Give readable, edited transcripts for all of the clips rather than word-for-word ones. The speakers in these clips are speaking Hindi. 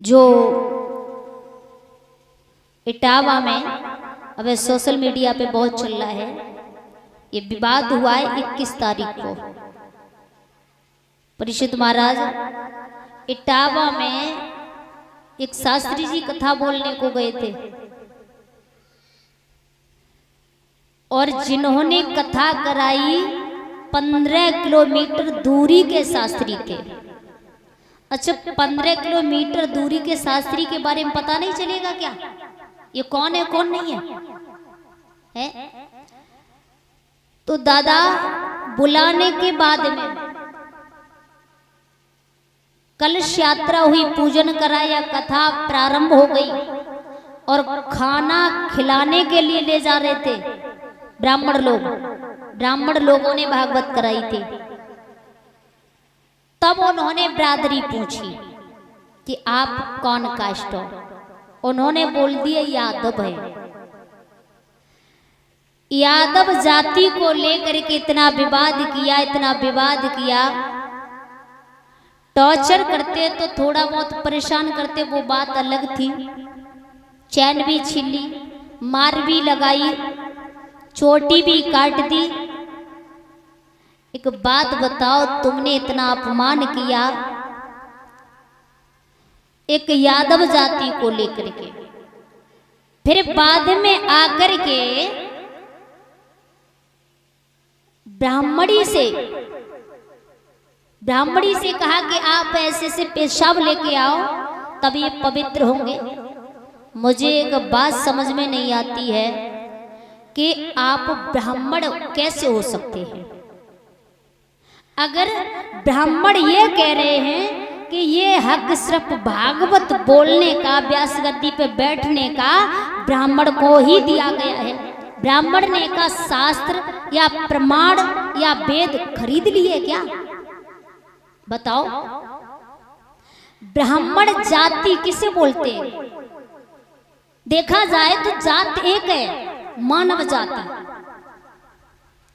जो इटावा में अब सोशल मीडिया पे बहुत चल रहा है, ये विवाद हुआ है 21 तारीख को। परिषद महाराज इटावा में एक शास्त्री जी कथा बोलने को गए थे और जिन्होंने कथा कराई 15 किलोमीटर दूरी के शास्त्री थे। अच्छा, 15 किलोमीटर दूरी के शास्त्री के बारे में पता नहीं चलेगा क्या? ये कौन है कौन नहीं है? तो दादा बुलाने के बाद में कलश यात्रा हुई, पूजन कराया, कथा प्रारंभ हो गई और खाना खिलाने के लिए ले जा रहे थे ब्राह्मण लोगों ने भागवत कराई थी। तब उन्होंने ब्रादरी पूछी कि आप कौन कास्ट हो? उन्होंने बोल दिया यादव है। यादव जाति को लेकर के इतना विवाद किया, टॉर्चर करते तो थोड़ा बहुत परेशान करते, वो बात अलग थी। चैन भी छीन ली, मार भी लगाई, चोटी भी काट दी। एक बात बताओ, तुमने इतना अपमान किया एक यादव जाति को लेकर के, फिर बाद में आकर के ब्राह्मणी से कहा कि आप ऐसे से पेशाब लेके आओ तब ये पवित्र होंगे। मुझे एक बात समझ में नहीं आती है कि आप ब्राह्मण कैसे हो सकते हैं? अगर ब्राह्मण ये कह रहे हैं कि ये हक सिर्फ भागवत बोलने का, व्यास गद्दी पे बैठने का ब्राह्मण को ही दिया गया है, ब्राह्मण ने का शास्त्र या प्रमाण या वेद खरीद लिए क्या? बताओ, ब्राह्मण जाति किसे बोलते हैं? देखा जाए तो जात एक है, मानव जाति।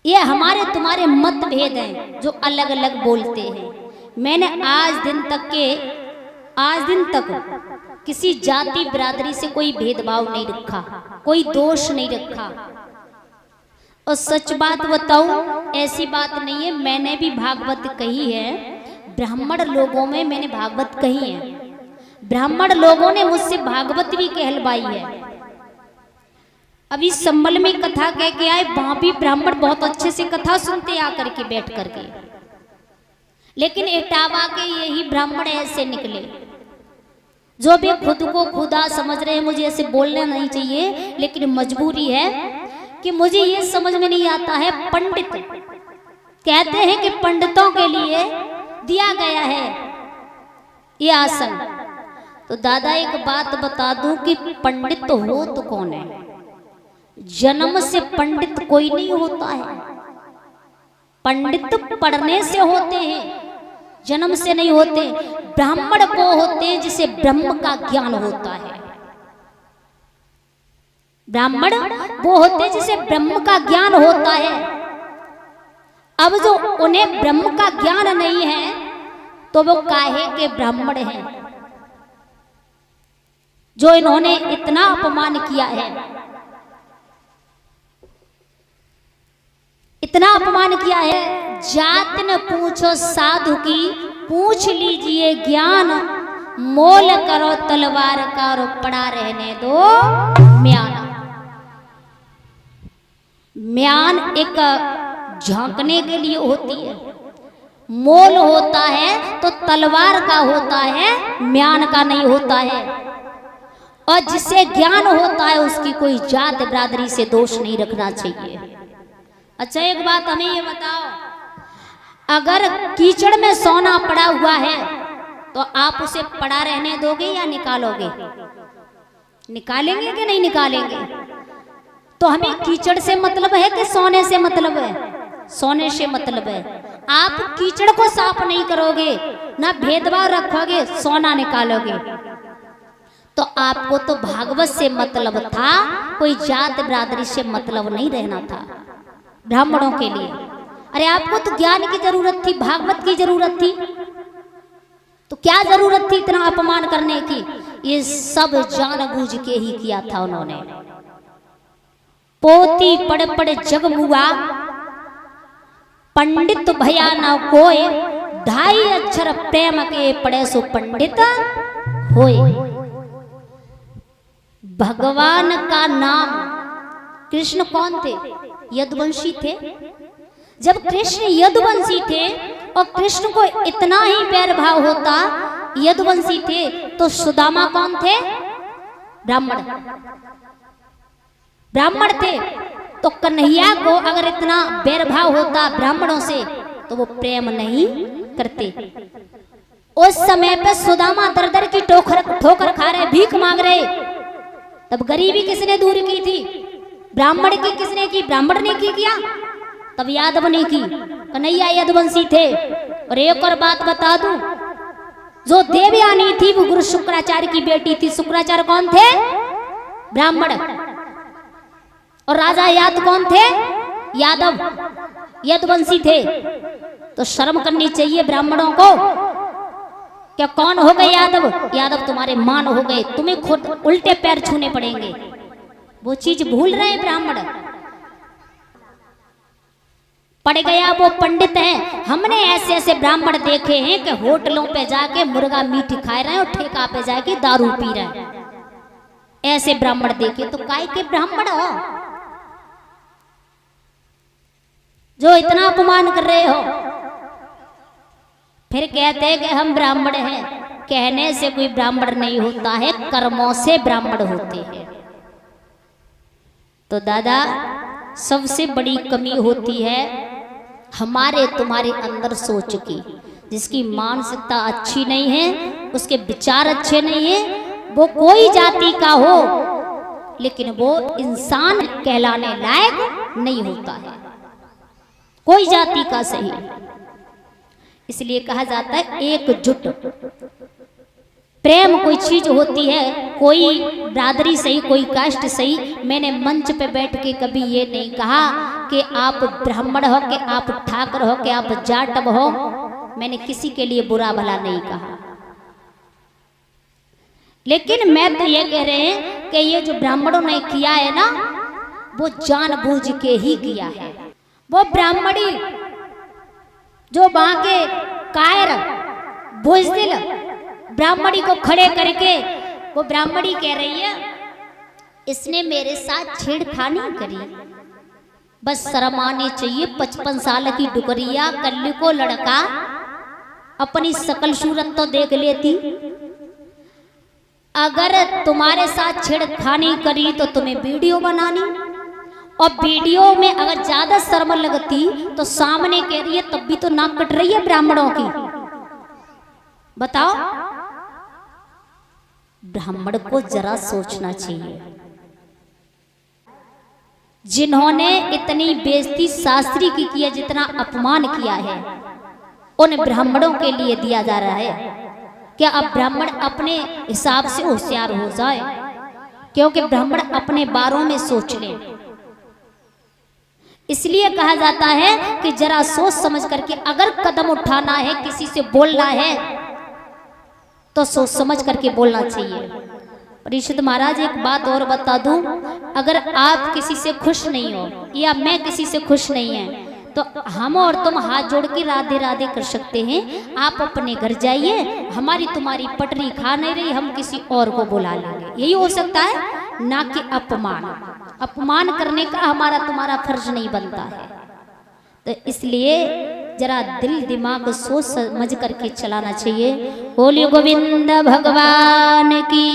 ये हमारे तुम्हारे मतभेद हैं जो अलग अलग बोलते हैं। मैंने आज दिन तक किसी जाति बिरादरी से कोई भेदभाव नहीं रखा, कोई दोष नहीं रखा। और सच बात बताऊं, ऐसी बात नहीं है, मैंने भी भागवत कही है, ब्राह्मण लोगों में मैंने भागवत कही है, ब्राह्मण लोगों ने मुझसे भागवत भी कहलवाई है। अभी संबल में कथा कह के आए, वहां भी ब्राह्मण बहुत अच्छे से कथा सुनते आकर के बैठ करके, लेकिन इटावा के यही ब्राह्मण ऐसे निकले जो भी खुद को खुदा समझ रहे हैं। मुझे ऐसे बोलना नहीं चाहिए, लेकिन मजबूरी है कि मुझे ये समझ में नहीं आता है। पंडित कहते हैं कि पंडितों के लिए दिया गया है ये आसन, तो दादा एक बात बता दूं कि पंडित हो तो कौन है? जन्म से पंडित कोई नहीं होता है। पंडित पढ़ने से होते हैं, जन्म से नहीं होते। ब्राह्मण वो होते हैं जिसे ब्रह्म का ज्ञान होता है। ब्राह्मण वो होते हैं जिसे ब्रह्म का ज्ञान होता है। अब जो उन्हें ब्रह्म का ज्ञान नहीं है तो वो काहे के ब्राह्मण हैं? जो इन्होंने इतना अपमान किया है, इतना अपमान किया है। जात न पूछो साधु की, पूछ लीजिए ज्ञान, मोल करो तलवार का और पड़ा रहने दो म्यान। म्यान एक झांकने के लिए होती है, मोल होता है तो तलवार का होता है, म्यान का नहीं होता है। और जिसे ज्ञान होता है उसकी कोई जात बिरादरी से दोष नहीं रखना चाहिए। अच्छा, एक बात हमें ये बताओ, अगर कीचड़ में सोना पड़ा हुआ है तो आप उसे पड़ा रहने दोगे या निकालोगे? निकालेंगे कि नहीं निकालेंगे? तो हमें कीचड़ से मतलब है कि सोने से मतलब है? सोने से मतलब है। आप कीचड़ को साफ नहीं करोगे, ना भेदभाव रखोगे, सोना निकालोगे। तो आपको तो भागवत से मतलब था, कोई जात बिरादरी से मतलब नहीं रहना था ब्राह्मणों के लिए। अरे आपको तो ज्ञान की जरूरत थी, भागवत की जरूरत थी, तो क्या जरूरत थी इतना अपमान करने की? ये सब जानबूझ के ही किया था उन्होंने। पोती पड़ पड़ जग मुआ, पंडित भया न कोय, 2.5 अक्षर प्रेम के पड़े सो पंडित होए। भगवान का नाम, कृष्ण कौन थे? यदुवंशी थे। जब कृष्ण यदुवंशी थे और कृष्ण को इतना ही बैर भाव होता, यदुवंशी थे, तो सुदामा कौन थे? ब्राह्मण। ब्राह्मण थे तो कन्हैया को अगर इतना बैर भाव होता ब्राह्मणों से तो वो प्रेम नहीं करते। उस समय पे सुदामा दर दर की ठोकर खा रहे, भीख मांग रहे। तब गरीबी किसने दूर की थी? ब्राह्मण की। किसने की? ब्राह्मण ने की किया, तब यादव ने की। कन्हैया यदुवंशी थे। और एक और बात बता दूं, जो देवयानी थी वो गुरु शुक्राचार्य की बेटी थी। शुक्राचार्य कौन थे? ब्राह्मण। और राजा याद कौन थे? यादव, यदुवंशी थे। तो शर्म करनी चाहिए ब्राह्मणों को। क्या कौन हो गए यादव? यादव तुम्हारे मान हो गए, तुम्हें खुद उल्टे पैर छूने पड़ेंगे। वो चीज भूल रहे हैं ब्राह्मण। पड़ गया वो पंडित है। हमने ऐसे ऐसे ब्राह्मण देखे हैं कि होटलों पे जाके मुर्गा मीट खा रहे हैं और ठेका पे जाके दारू पी रहे हैं। ऐसे ब्राह्मण देखे। तो काय के ब्राह्मण हो जो इतना अपमान कर रहे हो? फिर कहते हैं कि हम ब्राह्मण हैं। कहने से कोई ब्राह्मण नहीं होता है, कर्मों से ब्राह्मण होते हैं। तो दादा, सबसे बड़ी कमी होती है हमारे तुम्हारे अंदर सोच की। जिसकी मानसिकता अच्छी नहीं है, उसके विचार अच्छे नहीं है, वो कोई जाति का हो लेकिन वो इंसान कहलाने लायक नहीं होता है, कोई जाति का सही। इसलिए कहा जाता है एकजुट। प्रेम कोई चीज होती है, कोई बिरादरी सही, कोई कास्ट सही। मैंने मंच पे बैठ के कभी ये नहीं कहा कि आप ब्राह्मण हो, कि आप ठाकर हो, कि आप जाटव हो। मैंने किसी के लिए बुरा भला नहीं कहा। लेकिन मैं तो ये कह रहे हैं कि ये जो ब्राह्मणों ने किया है ना, वो जानबूझ के ही किया है। वो ब्राह्मणी जो वहां के कायर बुज़दिल ब्राह्मणी को खड़े करके, वो ब्राह्मणी कह रही है इसने मेरे साथ छेड़खानी करी। बस शर्म आनी चाहिए। 55 साल की डुकरिया, कल्ली को लड़का, अपनी शकल सूरत तो देख लेती। अगर तुम्हारे साथ छेड़खानी करी तो तुम्हें वीडियो बनानी, और वीडियो में अगर ज्यादा शर्म लगती तो सामने कह रही है, तब भी तो नाक कट रही है ब्राह्मणों की। बताओ, ब्राह्मण को जरा सोचना चाहिए। जिन्होंने इतनी बेइज्जती शास्त्री की किया, जितना अपमान किया है, उन ब्राह्मणों के लिए दिया जा रहा है। क्या अब ब्राह्मण अपने हिसाब से होशियार हो जाए? क्योंकि ब्राह्मण अपने बारों में सोच ले। इसलिए कहा जाता है कि जरा सोच समझ करके अगर कदम उठाना है, किसी से बोलना है, तो सोच समझ करके बोलना चाहिए। परिषद महाराज, एक बात और बता दूं, अगर आप किसी से खुश नहीं हो या मैं किसी से खुश नहीं है, तो हम और तुम हाथ जोड़ के राधे राधे कर सकते हैं। आप अपने घर जाइए, हमारी तुम्हारी पटरी खा नहीं रही, हम किसी और को बुला लेंगे। यही हो सकता है, ना कि अपमान। अपमान करने का हमारा तुम्हारा फर्ज नहीं बनता है। तो इसलिए जरा दिल दिमाग सोच समझ करके चलाना चाहिए। बोलिए गोविंद भगवान की।